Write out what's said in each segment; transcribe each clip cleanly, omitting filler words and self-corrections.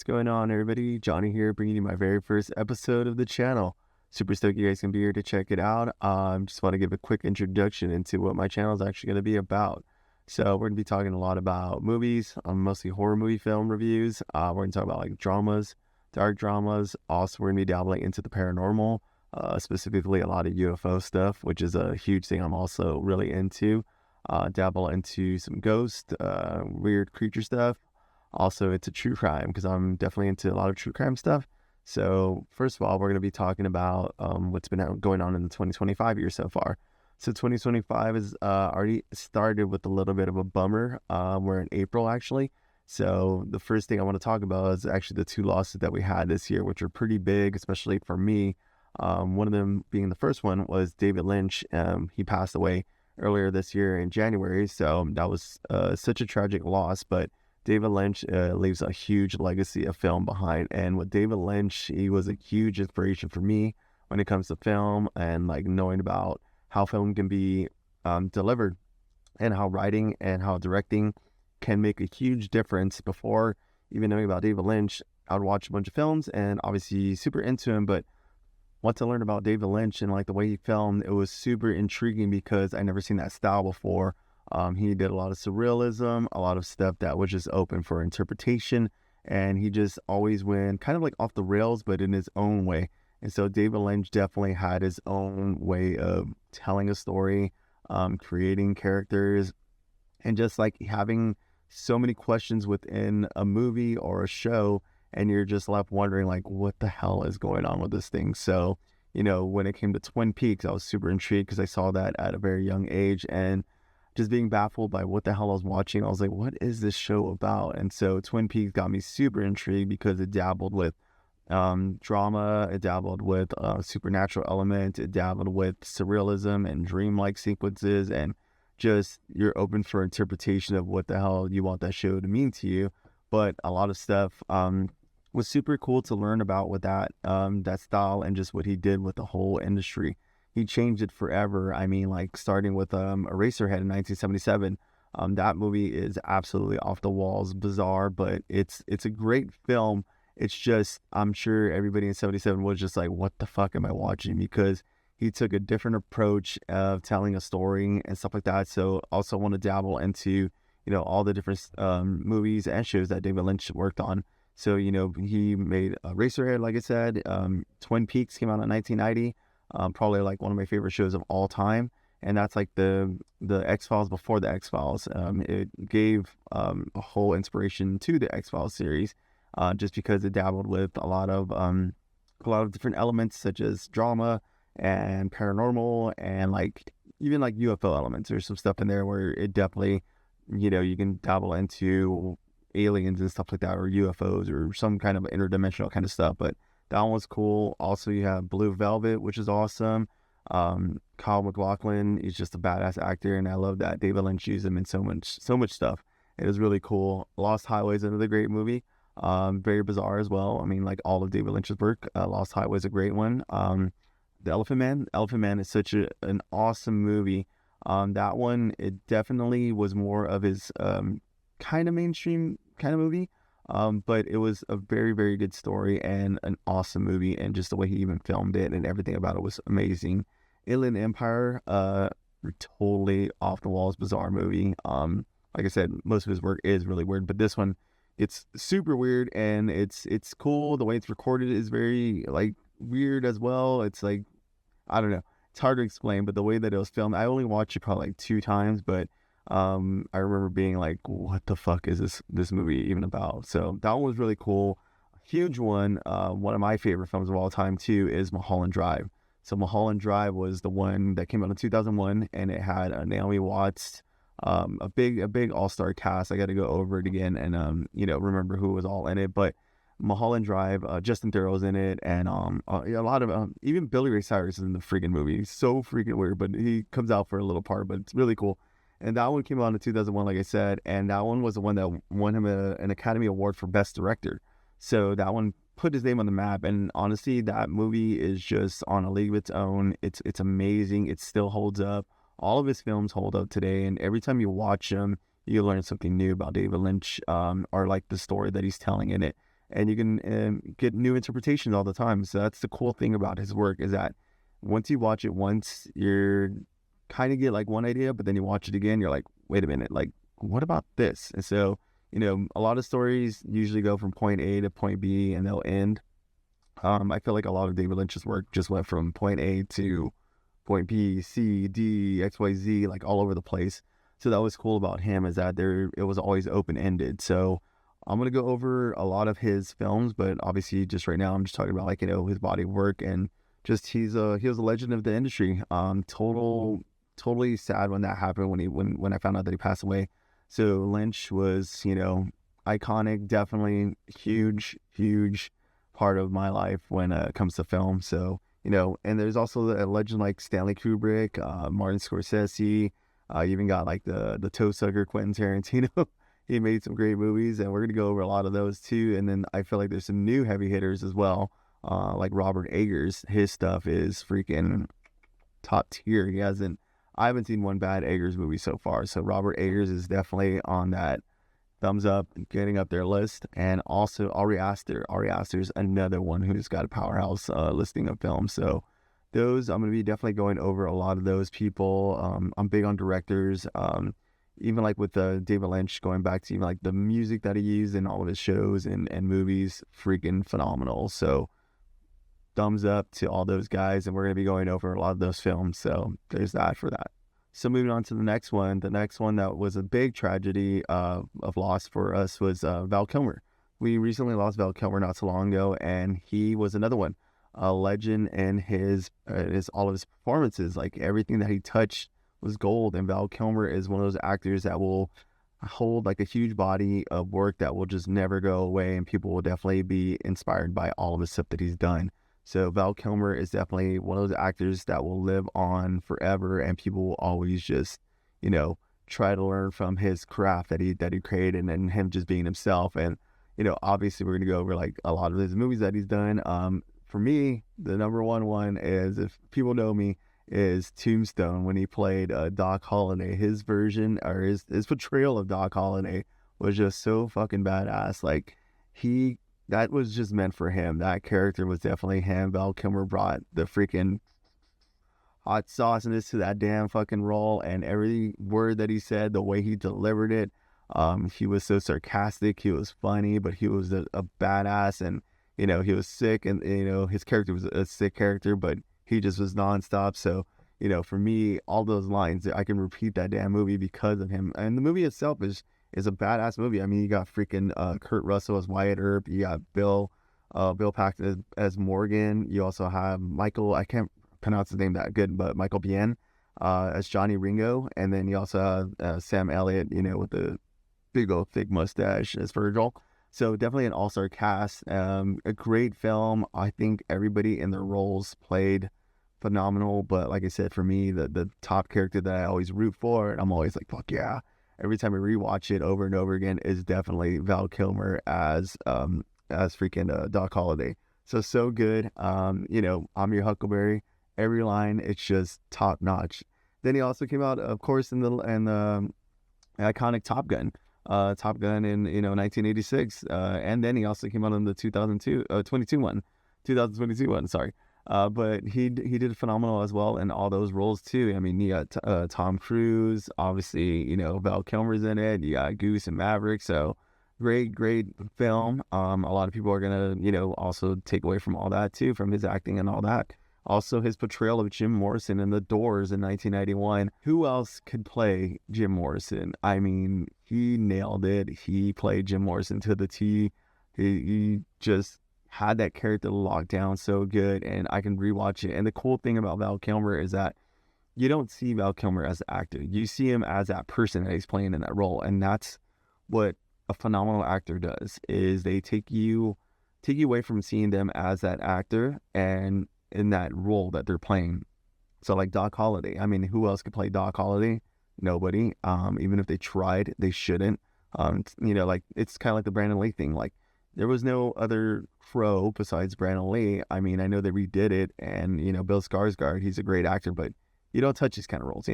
What's going on, everybody? Johnny here, bringing you my very first episode of the channel. Super stoked you guys can be here to check it out. Just want to give a quick introduction into what my channel is actually going to be about. So we're going to be talking a lot about movies, mostly horror movie film reviews. We're going to talk about like dramas, dark dramas. Also, we're going to be dabbling into the paranormal, specifically a lot of UFO stuff, which is a huge thing I'm also really into. Dabble into some ghost, weird creature stuff. Also, it's a true crime because I'm definitely into a lot of true crime stuff. So first of all, we're going to be talking about what's been going on in the 2025 year so far. So 2025 is already started with a little bit of a bummer. We're in April, actually. So the first thing I want to talk about is actually the two losses that we had this year, which are pretty big, especially for me. One of them being the first one was David Lynch. He passed away earlier this year in January. So that was such a tragic loss, but David Lynch leaves a huge legacy of film behind. And with David Lynch, he was a huge inspiration for me when it comes to film and like knowing about how film can be delivered and how writing and how directing can make a huge difference. Before even knowing about David Lynch, I would watch a bunch of films and obviously super into him, but once I learned about David Lynch and like the way he filmed, it was super intriguing because I never seen that style before. He did a lot of surrealism, a lot of stuff that was just open for interpretation, and he just always went kind of like off the rails, but in his own way. And so David Lynch definitely had his own way of telling a story, creating characters, and just like having so many questions within a movie or a show, and you're just left wondering like, what the hell is going on with this thing? So, when it came to Twin Peaks, I was super intrigued because I saw that at a very young age, and just being baffled by what the hell I was watching. I was like, what is this show about? And so Twin Peaks got me super intrigued because it dabbled with drama, it dabbled with supernatural element, it dabbled with surrealism and dreamlike sequences, and just you're open for interpretation of what the hell you want that show to mean to you. But a lot of stuff was super cool to learn about with that style and just what he did with the whole industry. He changed it forever. I mean, like starting with Eraserhead in 1977. That movie is absolutely off the walls, bizarre, but it's a great film. It's just, I'm sure everybody in 77 was just like, what the fuck am I watching? Because he took a different approach of telling a story and stuff like that. So also want to dabble into, all the different movies and shows that David Lynch worked on. So, he made Eraserhead, like I said. Twin Peaks came out in 1990. Probably like one of my favorite shows of all time, and that's like the X-Files before the X-Files. It gave a whole inspiration to the X-Files series, just because it dabbled with a lot of different elements such as drama and paranormal and like even like UFO elements. There's some stuff in there where it definitely, you can dabble into aliens and stuff like that, or UFOs or some kind of interdimensional kind of stuff, but that one was cool. Also, you have Blue Velvet, which is awesome. Kyle MacLachlan is just a badass actor, and I love that David Lynch used him in so much stuff. It was really cool. Lost Highway is another great movie. Very bizarre as well. I mean, like all of David Lynch's work. Lost Highway is a great one. The Elephant Man. Elephant Man is such an awesome movie. That one, it definitely was more of his kind of mainstream kind of movie. But it was a very, very good story and an awesome movie, and just the way he even filmed it and everything about it was amazing. Inland Empire, totally off the walls, bizarre movie. Like I said, most of his work is really weird, but this one, it's super weird and it's cool. The way it's recorded is very like weird as well. It's like, I don't know, it's hard to explain, but the way that it was filmed, I only watched it probably like 2 times, but I remember being like, what the fuck is this movie even about? So that one was really cool. Huge one. One of my favorite films of all time too is Mulholland Drive. So Mulholland Drive was the one that came out in 2001, and it had Naomi Watts, a big all-star cast. I got to go over it again and remember who was all in it. But Mulholland Drive, Justin Theroux's in it, and a lot of even Billy Ray Cyrus is in the freaking movie. He's so freaking weird, but he comes out for a little part, but it's really cool. And that one came out in 2001, like I said, and that one was the one that won him an Academy Award for Best Director. So that one put his name on the map, and honestly, that movie is just on a league of its own. It's amazing. It still holds up. All of his films hold up today, and every time you watch them, you learn something new about David Lynch, or like the story that he's telling in it. and you can get new interpretations all the time. So that's the cool thing about his work, is that once you watch it once, you're kind of get like one idea, but then you watch it again, you're like, wait a minute, like, what about this? And so, a lot of stories usually go from point A to point B and they'll end. I feel like a lot of David Lynch's work just went from point A to point B, C, D, X, Y, Z, like all over the place. So that was cool about him, is that it was always open-ended. So I'm going to go over a lot of his films, but obviously just right now I'm just talking about like, his body of work, and just he was a legend of the industry. Totally sad when that happened, when I found out that he passed away. So Lynch was, iconic, definitely huge part of my life when it comes to film. So, and there's also a legend like Stanley Kubrick, Martin Scorsese, you even got like the toe sucker Quentin Tarantino. He made some great movies, and we're going to go over a lot of those too. And then I feel like there's some new heavy hitters as well, like Robert Eggers. His stuff is freaking top tier. I haven't seen one bad Eggers movie so far. So Robert Eggers is definitely on that thumbs up, getting up their list. And also Ari Aster. Ari Aster's another one who's got a powerhouse listing of films. So those, I'm going to be definitely going over a lot of those people. I'm big on directors. Even like with David Lynch, going back to even like the music that he used in all of his shows and movies, freaking phenomenal. So thumbs up to all those guys, and we're going to be going over a lot of those films. So there's that for that. So moving on to the next one that was a big tragedy of loss for us was Val Kilmer. We recently lost Val Kilmer not so long ago, and he was another one, a legend in his all of his performances. Like everything that he touched was gold, and Val Kilmer is one of those actors that will hold like a huge body of work that will just never go away, and people will definitely be inspired by all of the stuff that he's done. So Val Kilmer is definitely one of those actors that will live on forever, and people will always just, try to learn from his craft that he created, and him just being himself. And, obviously we're going to go over like a lot of his movies that he's done. For me, the number one is, if people know me, is Tombstone, when he played Doc Holliday. His version, or his portrayal of Doc Holliday was just so fucking badass. Like that was just meant for him. That character was definitely him. Val Kilmer brought the freaking hot sauciness to that damn fucking role, and every word that he said, the way he delivered it, he was so sarcastic, he was funny, but he was a badass, and he was sick, and his character was a sick character, but he just was nonstop. So for me, all those lines, I can repeat that damn movie because of him. And the movie itself is a badass movie. I mean, you got freaking Kurt Russell as Wyatt Earp, you got Bill Paxton as Morgan, you also have Michael, I can't pronounce his name that good, but Michael Biehn as Johnny Ringo, and then you also have Sam Elliott, with the big old thick mustache as Virgil. So definitely an all-star cast. A great film. I think everybody in their roles played phenomenal, but like I said, for me, the top character that I always root for, and I'm always like, fuck yeah, every time I rewatch it over and over again, is definitely Val Kilmer as freaking Doc Holliday. So good. I'm your Huckleberry. Every line, it's just top notch. Then he also came out, of course, in the iconic Top Gun in 1986, and then he also came out in the 2022 one. Sorry. But he did phenomenal as well in all those roles too. I mean, you got Tom Cruise, obviously, Val Kilmer's in it. You got Goose and Maverick. So great film. A lot of people are gonna, also take away from all that too, from his acting and all that. Also, his portrayal of Jim Morrison in The Doors in 1991. Who else could play Jim Morrison? I mean, he nailed it. He played Jim Morrison to the T. He just had that character locked down so good, and I can rewatch it. And the cool thing about Val Kilmer is that you don't see Val Kilmer as an actor. You see him as that person that he's playing in that role, and that's what a phenomenal actor does, is they take you away from seeing them as that actor and in that role that they're playing. So like Doc Holliday, I mean, who else could play Doc Holliday? Nobody. Even if they tried, they shouldn't. Like it's kind of like the Brandon Lee thing. Like there was no other crow besides Brandon Lee. I mean, I know they redid it, and Bill Skarsgård, he's a great actor, but you don't touch these kind of roles.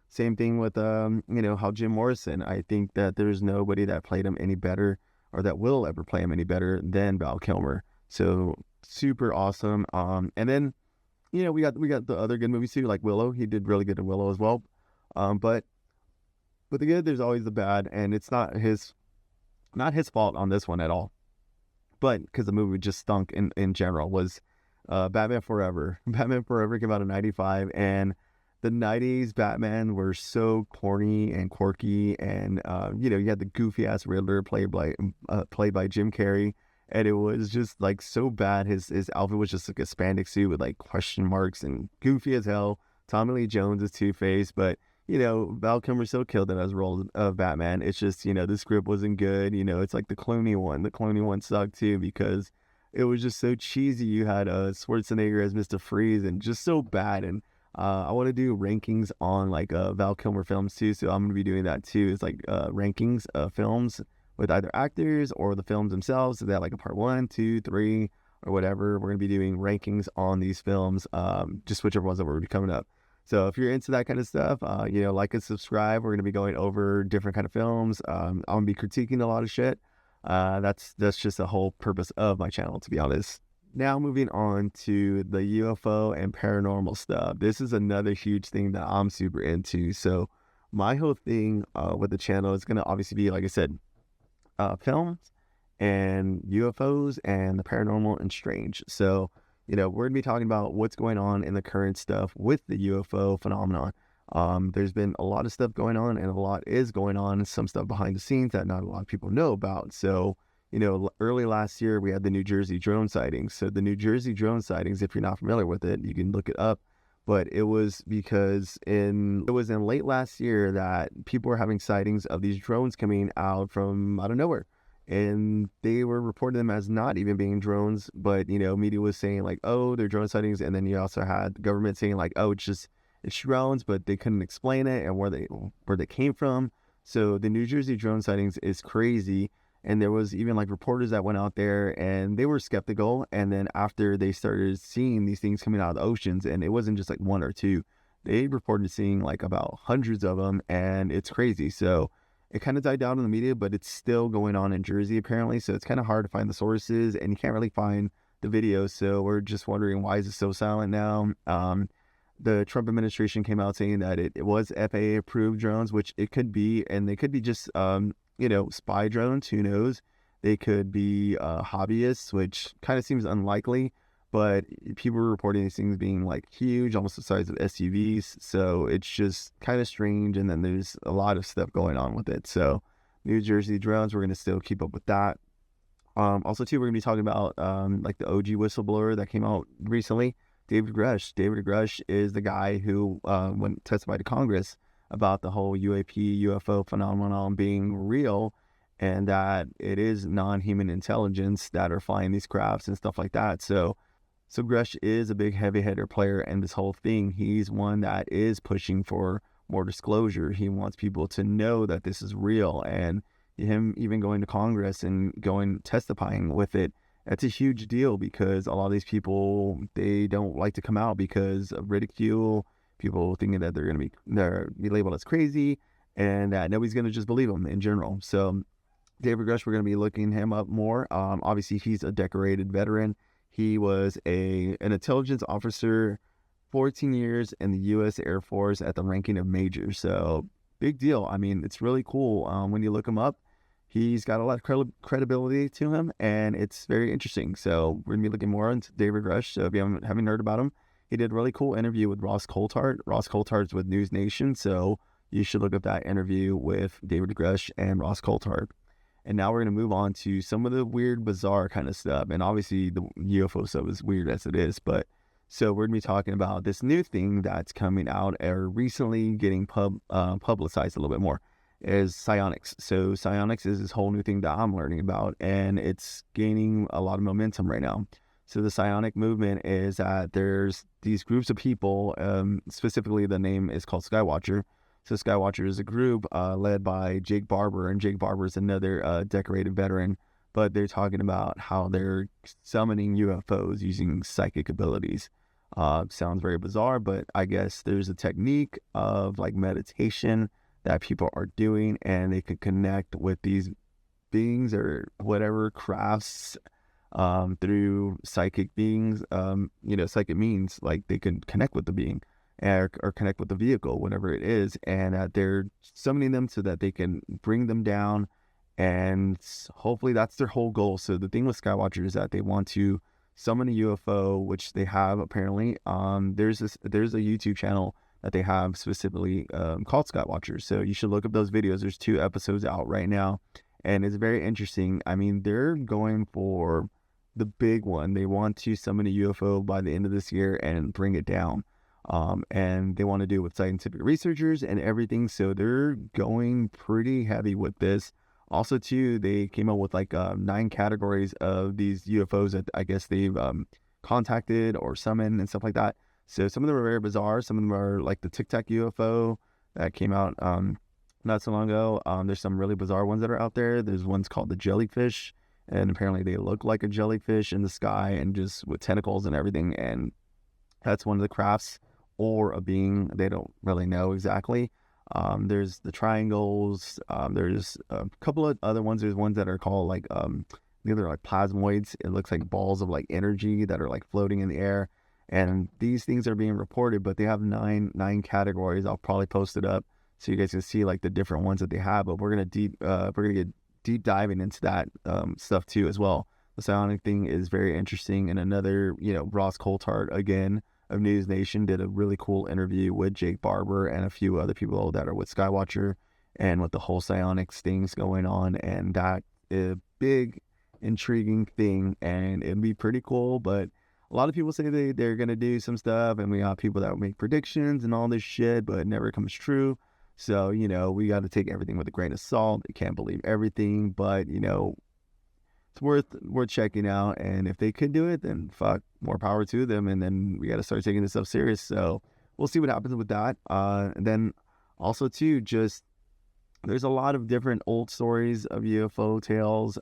Same thing with how Jim Morrison. I think that there's nobody that played him any better or that will ever play him any better than Val Kilmer. So super awesome. And then, you know, we got the other good movies too, like Willow. He did really good in Willow as well. But the good, there's always the bad, and it's not his fault on this one at all. But because the movie just stunk in general, was Batman Forever. Batman Forever came out in '95, and the '90s Batman were so corny and quirky, and you know, you had the goofy ass Riddler played by Jim Carrey, and it was just like so bad. His outfit was just like a spandex suit with like question marks and goofy as hell. Tommy Lee Jones is Two-Face, but you know, Val Kilmer still killed it as a role of Batman. It's just, you know, the script wasn't good. You know, it's like the Clooney one. The Clooney one sucked too because it was just so cheesy. You had Schwarzenegger as Mr. Freeze and just so bad. And I want to do rankings on like Val Kilmer films too. So I'm going to be doing that too. It's like rankings of films with either actors or the films themselves. So that like a part 1, 2, 3, or whatever. We're going to be doing rankings on these films, just whichever ones that will be coming up. So if you're into that kind of stuff, you know, like and subscribe. We're going to be going over different kind of films. I'm going to be critiquing a lot of shit. That's just the whole purpose of my channel, to be honest. Now moving on to the UFO and paranormal stuff. This is another huge thing that I'm super into. So my whole thing with the channel is going to obviously be, like I said, films and UFOs and the paranormal and strange. So, you know, we're going to be talking about what's going on in the current stuff with the UFO phenomenon. There's been a lot of stuff going on, and a lot is going on, some stuff behind the scenes that not a lot of people know about. So, you know, early last year, we had the New Jersey drone sightings. So the New Jersey drone sightings, if you're not familiar with it, you can look it up. But it was because it was in late last year that people were having sightings of these drones coming out from out of nowhere. And they were reporting them as not even being drones, but, you know, media was saying like, oh, they're drone sightings. And then you also had the government saying like, oh, it's drones, but they couldn't explain it and where they came from. So the New Jersey drone sightings is crazy. And there was even like reporters that went out there and they were skeptical. And then after they started seeing these things coming out of the oceans, and it wasn't just like one or two, they reported seeing like about hundreds of them, and it's crazy. So it kind of died down in the media, but it's still going on in Jersey apparently. So it's kind of hard to find the sources, and you can't really find the videos. So we're just wondering, why is it so silent now? The Trump administration came out saying that it was FAA approved drones, which it could be, and they could be just, you know, spy drones. Who knows? They could be hobbyists, which kind of seems unlikely. But people were reporting these things being like huge, almost the size of SUVs. So it's just kind of strange. And then there's a lot of stuff going on with it. So New Jersey drones, we're going to still keep up with that. Also, too, we're going to be talking about like the OG whistleblower that came out recently, David Grush. David Grush is the guy who went testified to Congress about the whole UFO phenomenon being real, and that it is non-human intelligence that are flying these crafts and stuff like that. So Grush is a big heavy hitter player in this whole thing. He's one that is pushing for more disclosure. He wants people to know that this is real, and him even going to Congress and testifying with it, that's a huge deal, because a lot of these people, they don't like to come out because of ridicule, people thinking that they're be labeled as crazy, and that nobody's going to just believe them in general. So David Grush, we're going to be looking him up more. Obviously, he's a decorated veteran. He was an intelligence officer, 14 years in the U.S. Air Force at the ranking of major. So big deal. I mean, it's really cool. When you look him up, he's got a lot of credibility to him, and it's very interesting. So we're going to be looking more into David Grush. So if you haven't heard about him, he did a really cool interview with Ross Coulthart. Ross Coulthart's with News Nation, so you should look up that interview with David Grush and Ross Coulthart. And now we're going to move on to some of the weird, bizarre kind of stuff. And obviously the UFO stuff is weird as it is. But so we're going to be talking about this new thing that's coming out, or recently getting publicized a little bit more, is psionics. So psionics is this whole new thing that I'm learning about, and it's gaining a lot of momentum right now. So the psionic movement is that there's these groups of people, specifically the name is called Skywatcher. So Skywatcher is a group led by Jake Barber, and Jake Barber is another decorated veteran, but they're talking about how they're summoning UFOs using psychic abilities. Sounds very bizarre, but I guess there's a technique of like meditation that people are doing, and they can connect with these beings or whatever crafts through psychic beings, psychic means, like they can connect with the being or connect with the vehicle, whatever it is, and they're summoning them so that they can bring them down, and hopefully that's their whole goal. So the thing with Skywatcher is that they want to summon a UFO, which they have apparently. There's a YouTube channel that they have specifically called Skywatcher, so you should look up those videos. There's 2 episodes out right now, and it's very interesting. I mean, they're going for the big one. They want to summon a UFO by the end of this year and bring it down. And they want to do it with scientific researchers and everything. So they're going pretty heavy with this. Also, too, they came up with like 9 categories of these UFOs that I guess they've contacted or summoned and stuff like that. So some of them are very bizarre. Some of them are like the Tic Tac UFO that came out not so long ago. There's some really bizarre ones that are out there. There's ones called the jellyfish, and apparently they look like a jellyfish in the sky and just with tentacles and everything. And that's one of the crafts or a being. They don't really know exactly. There's the triangles. There's a couple of other ones. There's ones that are called like they're like plasmoids. It looks like balls of like energy that are like floating in the air. And these things are being reported, but they have nine categories. I'll probably post it up so you guys can see like the different ones that they have. But we're gonna get deep diving into that stuff too as well. The psionic thing is very interesting. And another, Ross Coulthart again of News Nation did a really cool interview with Jake Barber and a few other people that are with Skywatcher and with the whole psionics things going on. And that is a big, intriguing thing, and it'd be pretty cool. But a lot of people say they're going to do some stuff, and we have people that make predictions and all this shit, but it never comes true. So, we got to take everything with a grain of salt. You can't believe everything, but, it's worth checking out. And if they could do it, then fuck, more power to them. And then we got to start taking this stuff serious. So we'll see what happens with that. And then also, too, just there's a lot of different old stories of UFO tales.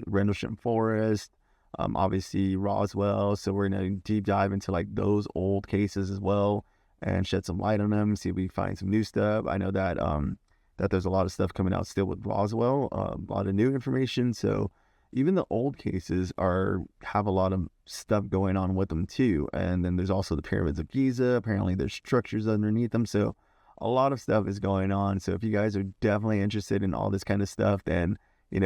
Rendlesham Forest. Obviously Roswell, so we're gonna deep dive into like those old cases as well and shed some light on them, see if we find some new stuff. I know that that there's a lot of stuff coming out still with Roswell, a lot of new information. So even the old cases have a lot of stuff going on with them too. And then there's also the pyramids of Giza. Apparently there's structures underneath them, so a lot of stuff is going on. So if you guys are definitely interested in all this kind of stuff, then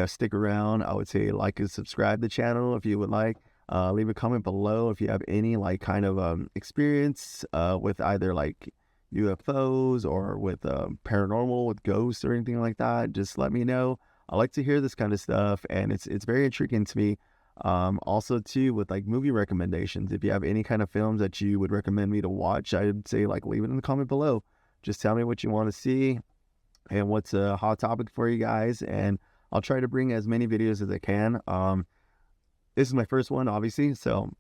stick around. I would say like and subscribe to the channel if you would like. Leave a comment below if you have any like kind of experience with either like UFOs or with paranormal, with ghosts or anything like that. Just let me know. I like to hear this kind of stuff, and it's very intriguing to me. Also too, with like movie recommendations, if you have any kind of films that you would recommend me to watch, I'd say like leave it in the comment below. Just tell me what you want to see and what's a hot topic for you guys, and I'll try to bring as many videos as I can. This is my first one, obviously, so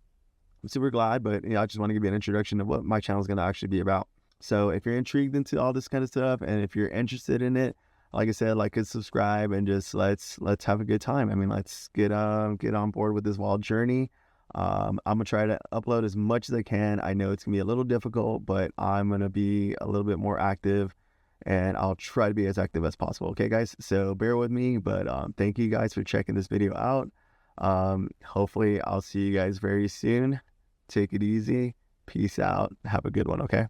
I'm super glad, but I just want to give you an introduction of what my channel is going to actually be about. So if you're intrigued into all this kind of stuff, and if you're interested in it, like I said, like and subscribe, and just let's have a good time. I mean, let's get on board with this wild journey. I'm gonna try to upload as much as I can. I know it's gonna be a little difficult, but I'm gonna be a little bit more active, and I'll try to be as active as possible. Okay, guys, so bear with me, but thank you guys for checking this video out. Hopefully I'll see you guys very soon. Take it easy. Peace out. Have a good one. Okay.